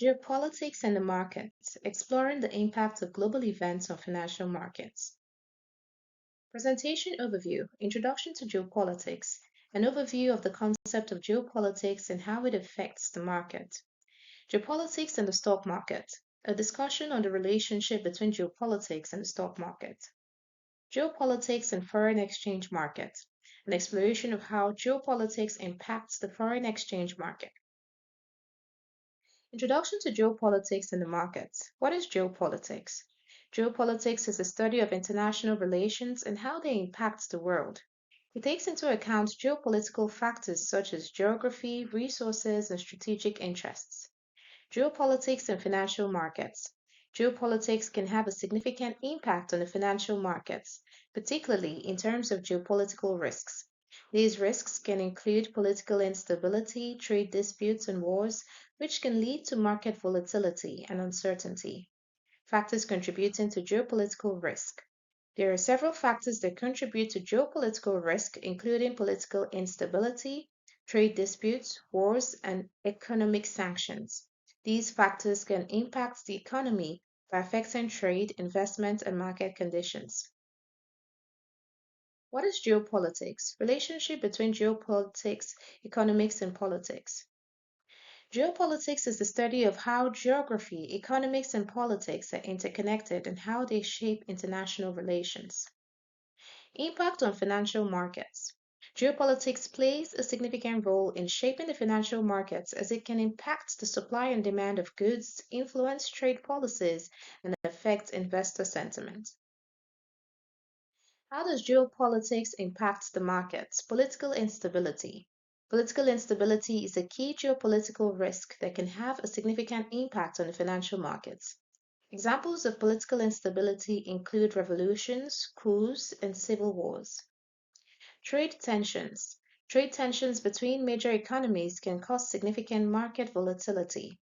Geopolitics and the markets, exploring the impact of global events on financial markets. Presentation overview, introduction to geopolitics, an overview of the concept of geopolitics and how it affects the market. Geopolitics and the stock market, a discussion on the relationship between geopolitics and the stock market. Geopolitics and foreign exchange market, an exploration of how geopolitics impacts the foreign exchange market. Introduction to Geopolitics and the Markets. What is geopolitics? Geopolitics is the study of international relations and how they impact the world. It takes into account geopolitical factors such as geography, resources, and strategic interests. Geopolitics and financial markets. Geopolitics can have a significant impact on the financial markets, particularly in terms of geopolitical risks. These risks can include political instability, trade disputes, and wars, which can lead to market volatility and uncertainty. Factors contributing to geopolitical risk. There are several factors that contribute to geopolitical risk, including political instability, trade disputes, wars, and economic sanctions. These factors can impact the economy by affecting trade, investment, and market conditions. What is geopolitics? Relationship between geopolitics, economics, and politics. Geopolitics is the study of how geography, economics, and politics are interconnected and how they shape international relations. Impact on financial markets. Geopolitics plays a significant role in shaping the financial markets as it can impact the supply and demand of goods, influence trade policies, and affect investor sentiment. How does geopolitics impact the markets? Political instability. Political instability is a key geopolitical risk that can have a significant impact on the financial markets. Examples of political instability include revolutions, coups, and civil wars. Trade tensions. Trade tensions between major economies can cause significant market volatility.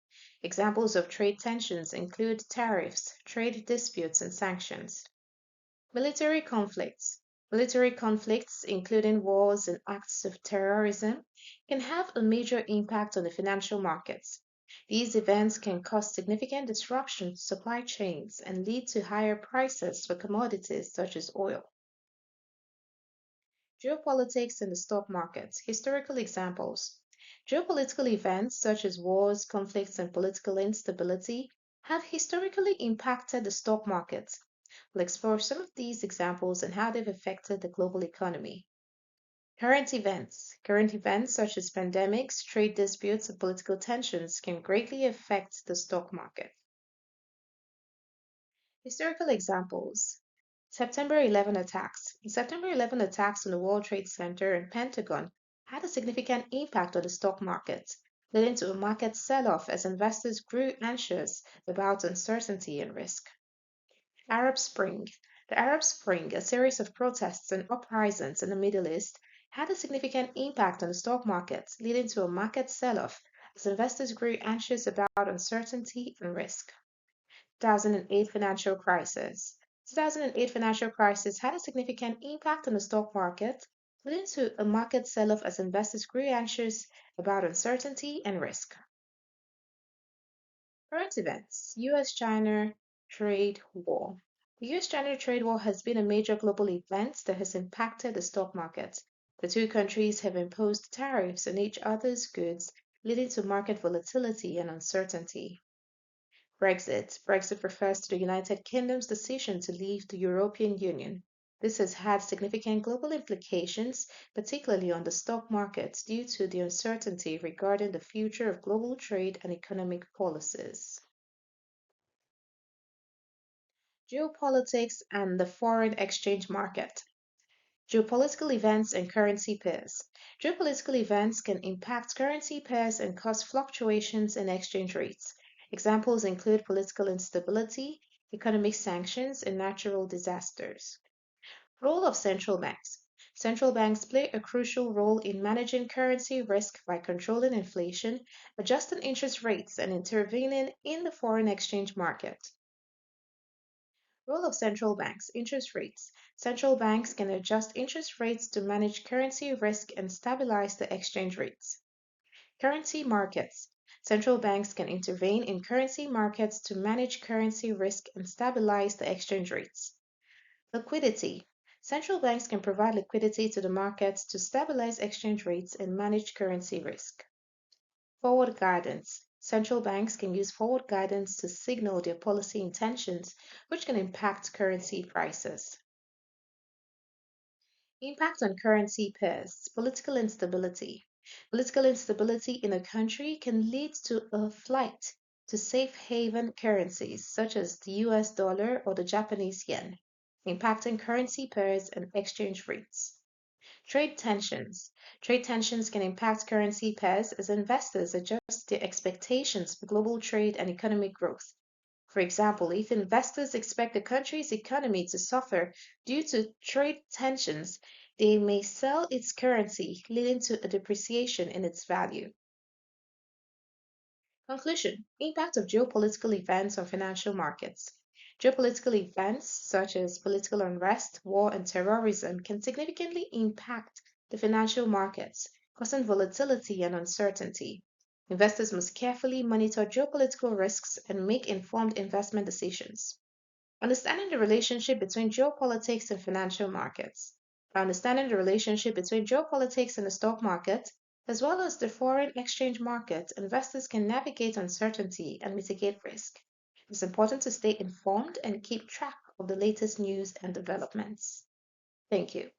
Examples of trade tensions include tariffs, trade disputes, and sanctions. Military conflicts. Military conflicts, including wars and acts of terrorism, can have a major impact on the financial markets. These events can cause significant disruption to supply chains and lead to higher prices for commodities such as oil. Geopolitics in the stock market. Historical examples. Geopolitical events such as wars, conflicts, and political instability have historically impacted the stock market. We'll explore some of these examples and how they've affected the global economy. Current events. Current events such as pandemics, trade disputes, and political tensions can greatly affect the stock market. Historical examples. September 11 attacks. The September 11 attacks on the World Trade Center and Pentagon had a significant impact on the stock market, leading to a market sell-off as investors grew anxious about uncertainty and risk. Arab Spring. The Arab Spring, a series of protests and uprisings in the Middle East, had a significant impact on the stock market, leading to a market sell-off as investors grew anxious about uncertainty and risk. 2008 financial crisis. 2008 financial crisis had a significant impact on the stock market, leading to a market sell-off as investors grew anxious about uncertainty and risk. Current events. US-China trade war. The US-China trade war has been a major global event that has impacted the stock market. The two countries have imposed tariffs on each other's goods, leading to market volatility and uncertainty. Brexit. Brexit refers to the United Kingdom's decision to leave the European Union. This has had significant global implications, particularly on the stock markets, due to the uncertainty regarding the future of global trade and economic policies. Geopolitics and the foreign exchange market. Geopolitical events and currency pairs. Geopolitical events can impact currency pairs and cause fluctuations in exchange rates. Examples include political instability, economic sanctions, and natural disasters. Role of central banks. Central banks play a crucial role in managing currency risk by controlling inflation, adjusting interest rates, and intervening in the foreign exchange market. Role of central banks. Interest rates. Central banks can adjust interest rates to manage currency risk and stabilize the exchange rates. Currency markets. Central banks can intervene in currency markets to manage currency risk and stabilize the exchange rates. Liquidity. Central banks can provide liquidity to the markets to stabilize exchange rates and manage currency risk. Forward guidance. Central banks can use forward guidance to signal their policy intentions, which can impact currency prices. Impact on currency pairs. Political instability. Political instability in a country can lead to a flight to safe haven currencies such as the US dollar or the Japanese yen, impacting currency pairs and exchange rates. Trade tensions. Trade tensions can impact currency pairs as investors adjust their expectations for global trade and economic growth. For example, if investors expect a country's economy to suffer due to trade tensions, they may sell its currency, leading to a depreciation in its value. Conclusion. Impact of geopolitical events on financial markets. Geopolitical events such as political unrest, war, and terrorism can significantly impact the financial markets, causing volatility and uncertainty. Investors must carefully monitor geopolitical risks and make informed investment decisions. Understanding the relationship between geopolitics and financial markets. By understanding the relationship between geopolitics and the stock market, as well as the foreign exchange market, investors can navigate uncertainty and mitigate risk. It's important to stay informed and keep track of the latest news and developments. Thank you.